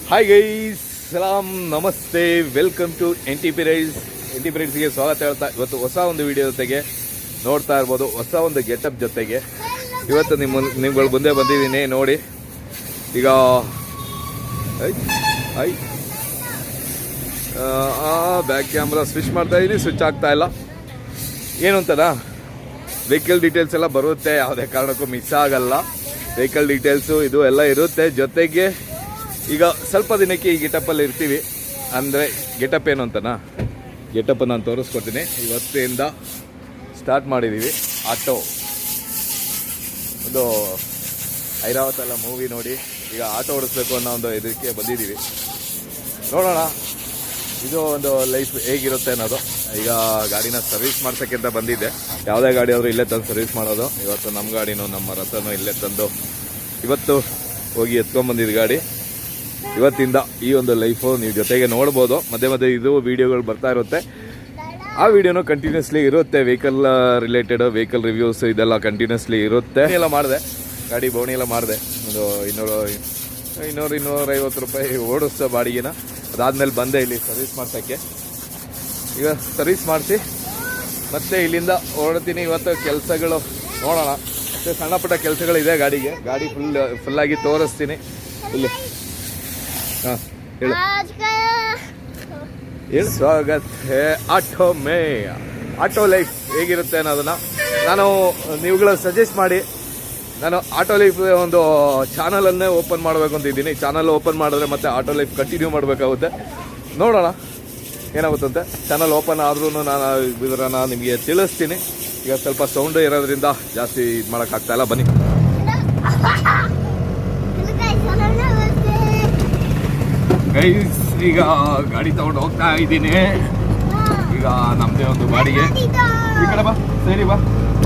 Hi guys, ಸಲಾಮ್, ನಮಸ್ತೆ, welcome to NTP ರೈಡ್ಸ್ಗೆ ಸ್ವಾಗತ ಹೇಳ್ತಾ ಇವತ್ತು ಹೊಸ ಒಂದು ವಿಡಿಯೋ ಜೊತೆಗೆ ನೋಡ್ತಾ ಇರ್ಬೋದು. ಹೊಸ ಒಂದು ಗೆಟಪ್ ಜೊತೆಗೆ ಇವತ್ತು ನಿಮ್ಗಳ ಮುಂದೆ ಬಂದಿದ್ದೀನಿ ನೋಡಿ. ಈಗ ಬ್ಯಾಕ್ ಕ್ಯಾಮ್ರಾ ಸ್ವಿಚ್ ಮಾಡ್ತಾ ಇದ್ದೀನಿ, ಸ್ವಿಚ್ ಆಗ್ತಾ ಇಲ್ಲ. ಏನು ಅಂತನಾ, ವೆಹಿಕಲ್ ಡೀಟೇಲ್ಸ್ ಎಲ್ಲ ಬರುತ್ತೆ, ಯಾವುದೇ ಕಾರಣಕ್ಕೂ ಮಿಸ್ ಆಗಲ್ಲ. ವೆಹಿಕಲ್ ಡೀಟೇಲ್ಸು ಇದು ಎಲ್ಲ ಇರುತ್ತೆ. ಜೊತೆಗೆ ಈಗ ಸ್ವಲ್ಪ ದಿನಕ್ಕೆ ಈ ಗೆಟಪ್ಪಲ್ಲಿ ಇರ್ತೀವಿ. ಅಂದರೆ ಗೆಟಪ್ ಏನು ಅಂತನಾ, ಗೆಟಪ್ ನಾನು ತೋರಿಸ್ಕೊಡ್ತೀನಿ. ಇವತ್ತಿಂದ ಸ್ಟಾರ್ಟ್ ಮಾಡಿದ್ದೀವಿ. ಆಟೋ ಒಂದು ಐರಾವತ್ ಎಲ್ಲ ಮೂವಿ ನೋಡಿ ಈಗ ಆಟೋ ಓಡಿಸ್ಬೇಕು ಅನ್ನೋ ಒಂದು ಇದಕ್ಕೆ ಬಂದಿದ್ದೀವಿ. ನೋಡೋಣ ಇದು ಒಂದು ಲೈಫ್ ಹೇಗಿರುತ್ತೆ ಅನ್ನೋದು. ಈಗ ಗಾಡಿನ ಸರ್ವಿಸ್ ಮಾಡ್ಸೋಕ್ಕೆ ಅಂತ ಬಂದಿದ್ದೆ. ಯಾವುದೇ ಗಾಡಿ ಆದರೂ ಇಲ್ಲೇ ತಂದು ಸರ್ವಿಸ್ ಮಾಡೋದು. ಇವತ್ತು ನಮ್ಮ ಗಾಡಿನೂ ನಮ್ಮ ರಥನೂ ಇಲ್ಲೇ ತಂದು ಇವತ್ತು ಹೋಗಿ ಎತ್ಕೊಂಡ್ಬಂದಿದ್ದು ಗಾಡಿ. ಇವತ್ತಿಂದ ಈ ಒಂದು ಲೈಫು ನೀವು ಜೊತೆಗೆ ನೋಡ್ಬೋದು. ಮಧ್ಯೆ ಮಧ್ಯೆ ಇದು ವೀಡಿಯೋಗಳು ಬರ್ತಾ ಇರುತ್ತೆ. ಆ ವಿಡಿಯೋನು ಕಂಟಿನ್ಯೂಸ್ಲಿ ಇರುತ್ತೆ. ವೆಹಿಕಲ್ ರಿಲೇಟೆಡ್ ವೆಹಿಕಲ್ ರಿವ್ಯೂಸ್ ಇದೆಲ್ಲ ಕಂಟಿನ್ಯೂಸ್ಲಿ ಇರುತ್ತೆ. ಎಲ್ಲ ಮಾಡಿದೆ, ಗಾಡಿ ಬೋಣಿ ಎಲ್ಲ ಮಾಡಿದೆ. ಒಂದು 250 ರೂಪಾಯಿ ಓಡಿಸ್ತಾ ಬಾಡಿಗೆನ. ಅದಾದಮೇಲೆ ಬಂದೆ ಇಲ್ಲಿ ಸರ್ವಿಸ್ ಮಾಡ್ಸೋಕ್ಕೆ. ಈಗ ಸರ್ವಿಸ್ ಮಾಡಿಸಿ ಮತ್ತೆ ಇಲ್ಲಿಂದ ಹೊರಡ್ತೀನಿ. ಇವತ್ತು ಕೆಲಸಗಳು ನೋಡೋಣ, ಮತ್ತೆ ಸಣ್ಣ ಪುಟ್ಟ ಕೆಲಸಗಳಿದೆ ಗಾಡಿಗೆ. ಗಾಡಿ ಫುಲ್ಲಾಗಿ ತೋರಿಸ್ತೀನಿ. ಇಲ್ಲಿ ಹಾಂ ಹೇಳು. ಸ್ವಾಗತ ಹೇ ಆಟೋ ಮೇ. ಆಟೋ ಲೈಫ್ ಹೇಗಿರುತ್ತೆ ಅನ್ನೋದನ್ನು ನೀವುಗಳ ಸಜೆಸ್ಟ್ ಮಾಡಿ. ನಾನು ಆಟೋ ಲೈಫ್ ಒಂದು ಚಾನಲನ್ನೇ ಓಪನ್ ಮಾಡಬೇಕು ಅಂತಿದ್ದೀನಿ. ಚಾನಲ್ ಓಪನ್ ಮಾಡಿದ್ರೆ ಮತ್ತೆ ಆಟೋ ಲೈಫ್ ಕಂಟಿನ್ಯೂ ಮಾಡಬೇಕಾಗುತ್ತೆ. ನೋಡೋಣ ಏನಾಗುತ್ತಂತೆ. ಚಾನಲ್ ಓಪನ್ ಆದ್ರೂ ನಾನು ಇದನ್ನು ನಿಮಗೆ ತಿಳಿಸ್ತೀನಿ. ಈಗ ಸ್ವಲ್ಪ ಸೌಂಡ್ ಇರೋದ್ರಿಂದ ಜಾಸ್ತಿ ಇದು ಮಾಡೋಕ್ಕಾಗ್ತಾಯಿಲ್ಲ. ಬನ್ನಿ. ಗೈಸ್, ಈಗ ಗಾಡಿ ತಗೊಂಡು ಹೋಗ್ತಾ ಇದ್ದೀನಿ. ಈಗ ನಮ್ಮದೇ ಒಂದು ಗಾಡಿಗೆ. ಈ ಕಡೆ ಬಾ, ಸೈಡಿ ಬಾ.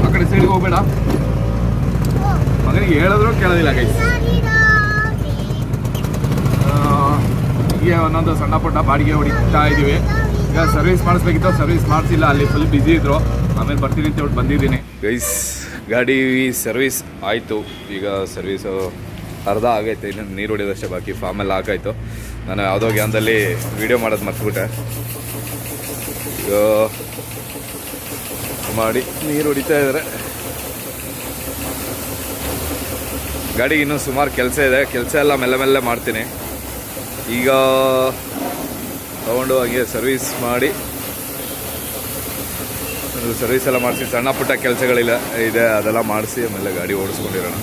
ಆ ಕಡೆ ಸೈಡಿಗೆ ಹೋಗ್ಬೇಡ. ಮಗನಿಗೆ ಹೇಳಿದ್ರು ಕೇಳೋದಿಲ್ಲ ಗೈಸ್. ಹೀಗೆ ಒಂದೊಂದು ಸಣ್ಣ ಪುಟ್ಟ ಬಾಡಿಗೆ ಹೊಡಿತಾ ಇದ್ದೀವಿ. ಈಗ ಸರ್ವಿಸ್ ಮಾಡಿಸ್ಬೇಕಿತ್ತು, ಸರ್ವಿಸ್ ಮಾಡಿಸಿಲ್ಲ. ಅಲ್ಲಿ ಫುಲ್ ಬ್ಯುಸಿ ಇದ್ರು. ಆಮೇಲೆ ಬರ್ತೀನಿ ಅಂತ ಹೇಳಿ ಬಂದಿದ್ದೀನಿ ಗೈಸ್. ಗಾಡಿ ಸರ್ವಿಸ್ ಆಯಿತು. ಈಗ ಸರ್ವಿಸು ಅರ್ಧ ಆಗೈತೆ, ಇನ್ನು ನೀರು ಹೊಡಿಯೋದಷ್ಟೇ ಬಾಕಿ. ಫಾರ್ಮೆಲ್ಲ ಹಾಕಾಯ್ತು. ನಾನು ಯಾವುದೋ ಗ್ಯಾನ್ದಲ್ಲಿ ವೀಡಿಯೋ ಮಾಡೋದು ಮರ್ತ್ಬಿಟ್ಟೆ. ಈಗ ಮಾಡಿ ನೀರು ಹೊಡಿತಾ ಇದ್ದಾರೆ. ಗಾಡಿಗೆ ಇನ್ನೂ ಸುಮಾರು ಕೆಲಸ ಇದೆ. ಕೆಲಸ ಎಲ್ಲ ಮೆಲ್ಲ ಮಾಡ್ತೀನಿ. ಈಗ ತಗೊಂಡು ಹಾಗೆ ಸರ್ವಿಸ್ ಮಾಡಿ, ಸರ್ವಿಸ್ ಎಲ್ಲ ಮಾಡಿಸಿ ಸಣ್ಣ ಪುಟ್ಟ ಕೆಲಸಗಳಿಲ್ಲ ಇದೆ, ಅದೆಲ್ಲ ಮಾಡಿಸಿ ಆಮೇಲೆ ಗಾಡಿ ಓಡಿಸ್ಕೊಂಡಿರೋಣ.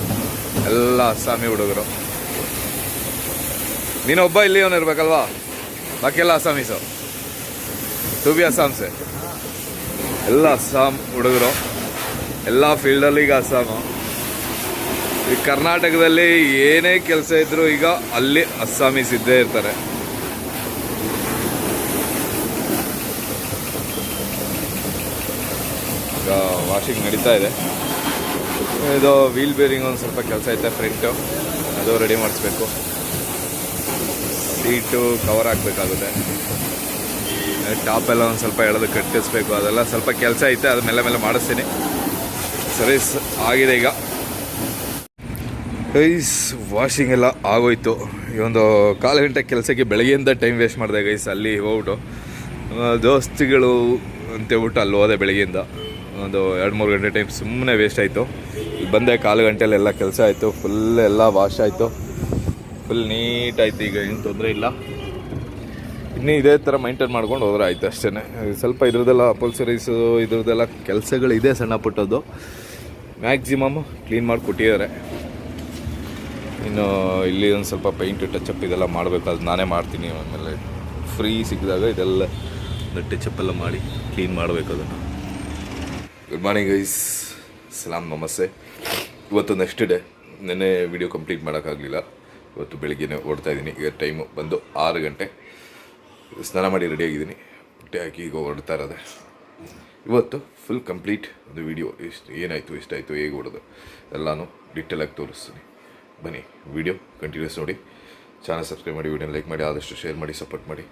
ಎಲ್ಲ ಅಸ್ಸಾಮಿ ಹುಡುಗರು. ನೀನೊಬ್ಬ ಇಲ್ಲಿ ಅವನು ಇರಬೇಕಲ್ವಾ, ಬಾಕಿ ಎಲ್ಲ ಅಸ್ಸಾಮೀಸು. To B ಅಸ್ಸಾಮ್ಸೆ. ಎಲ್ಲ ಅಸ್ಸಾಂ ಹುಡುಗರು, ಎಲ್ಲ ಫೀಲ್ಡಲ್ಲಿ. ಈಗ ಅಸ್ಸಾಮು. ಈ ಕರ್ನಾಟಕದಲ್ಲಿ ಏನೇ ಕೆಲಸ ಇದ್ದರೂ ಈಗ ಅಲ್ಲಿ ಅಸ್ಸಾಮೀಸ್ ಇದ್ದೇ ಇರ್ತಾರೆ. ಈಗ ವಾಷಿಂಗ್ ನಡೀತಾ ಇದೆ. ಇದು ವೀಲ್ ಬೇರಿಂಗ್ ಒಂದು ಸ್ವಲ್ಪ ಕೆಲಸ ಐತೆ. ಫ್ರಂಟು ಅದು ರೆಡಿ ಮಾಡಿಸ್ಬೇಕು. ಸೀಟು ಕವರ್ ಹಾಕಬೇಕಾಗುತ್ತೆ. ಟಾಪೆಲ್ಲ ಒಂದು ಸ್ವಲ್ಪ ಎಳೆದು ಕಟ್ಟಿಸ್ಬೇಕು. ಅದೆಲ್ಲ ಸ್ವಲ್ಪ ಕೆಲಸ ಐತೆ. ಅದು ಮೇಲೆ ಮಾಡಿಸ್ತೀನಿ. ಸರ್ವಿಸ್ ಆಗಿದೆ. ಈಗ ಗೈಸ್ ವಾಷಿಂಗ್ ಎಲ್ಲ ಆಗೋಯ್ತು. ಈ ಒಂದು 1/4 ಗಂಟೆ ಕೆಲಸಕ್ಕೆ ಬೆಳಗ್ಗೆಯಿಂದ ಟೈಮ್ ವೇಸ್ಟ್ ಮಾಡಿದೆ ಗೈಸ್. ಅಲ್ಲಿ ಹೋಗ್ಬಿಟ್ಟು ದೋಸ್ತಿಗಳು ಅಂತೇಳ್ಬಿಟ್ಟು ಅಲ್ಲಿ ಹೋದೆ. ಬೆಳಗ್ಗೆಯಿಂದ ಒಂದು 2-3 ಗಂಟೆ ಟೈಮ್ ಸುಮ್ಮನೆ ವೇಸ್ಟ್ ಆಯಿತು. ಇಲ್ಲಿ ಬಂದೆ 1/4 ಗಂಟೆಲೆಲ್ಲ ಕೆಲಸ ಆಯಿತು. ಫುಲ್ ಎಲ್ಲ ವಾಶ್ ಆಯಿತು. ಫುಲ್ ನೀಟಾಯಿತು. ಈಗ ಏನು ತೊಂದರೆ ಇಲ್ಲ. ಇನ್ನೂ ಇದೇ ಥರ ಮೈಂಟೈನ್ ಮಾಡ್ಕೊಂಡು ಹೋದ್ರೆ ಆಯಿತು ಅಷ್ಟೇ. ಸ್ವಲ್ಪ ಇದ್ರದ್ದೆಲ್ಲ ಅಪಲ್ಸರೀಸು ಇದ್ರದ್ದೆಲ್ಲ ಕೆಲಸಗಳಿದೆ ಸಣ್ಣ ಪುಟ್ಟದ್ದು. ಮ್ಯಾಕ್ಸಿಮಮ್ ಕ್ಲೀನ್ ಮಾಡಿ ಕೊಟ್ಟಿದ್ದಾರೆ. ಇನ್ನು ಇಲ್ಲಿ ಒಂದು ಸ್ವಲ್ಪ ಪೇಂಟ್ ಟಚಪ್ ಇದೆಲ್ಲ ಮಾಡಬೇಕು. ಅದು ನಾನೇ ಮಾಡ್ತೀನಿ. ಆಮೇಲೆ ಫ್ರೀ ಸಿಕ್ಕಿದಾಗ ಇದೆಲ್ಲ ಟಚಪ್ ಎಲ್ಲ ಮಾಡಿ ಕ್ಲೀನ್ ಮಾಡಬೇಕು ಅದನ್ನು. ಗುಡ್ ಮಾರ್ನಿಂಗ್ ಗೈಸ್, ಸಲಾಮ್, ನಮಸ್ತೆ. ಇವತ್ತು ನೆಕ್ಸ್ಟ್ ಡೇ. ನೆನ್ನೆ ವಿಡಿಯೋ ಕಂಪ್ಲೀಟ್ ಮಾಡೋಕ್ಕಾಗಲಿಲ್ಲ. ಇವತ್ತು ಬೆಳಿಗ್ಗೆನೇ ಓಡ್ತಾ ಇದ್ದೀನಿ. ಈಗ ಟೈಮು ಬಂದು 6 ಗಂಟೆ. ಸ್ನಾನ ಮಾಡಿ ರೆಡಿಯಾಗಿದ್ದೀನಿ. ಬಟ್ಟೆ ಹಾಕಿ ಈಗ ಹೊರಡ್ತಾ ಇರೋದೆ. ಇವತ್ತು ಫುಲ್ ಕಂಪ್ಲೀಟ್ ಒಂದು ವಿಡಿಯೋ ಏನಾಯಿತು, ಎಷ್ಟಾಯಿತು, ಹೇಗೆ ಹೊಡೋದು ಎಲ್ಲನೂ ಡೀಟೇಲಾಗಿ ತೋರಿಸ್ತೀನಿ. ಬನ್ನಿ, ವಿಡಿಯೋ ಕಂಟಿನ್ಯೂಸ್ ನೋಡಿ. ಚಾನಲ್ ಸಬ್ಸ್ಕ್ರೈಬ್ ಮಾಡಿ, ವಿಡಿಯೋ ಲೈಕ್ ಮಾಡಿ, ಆದಷ್ಟು ಶೇರ್ ಮಾಡಿ, ಸಪೋರ್ಟ್ ಮಾಡಿ.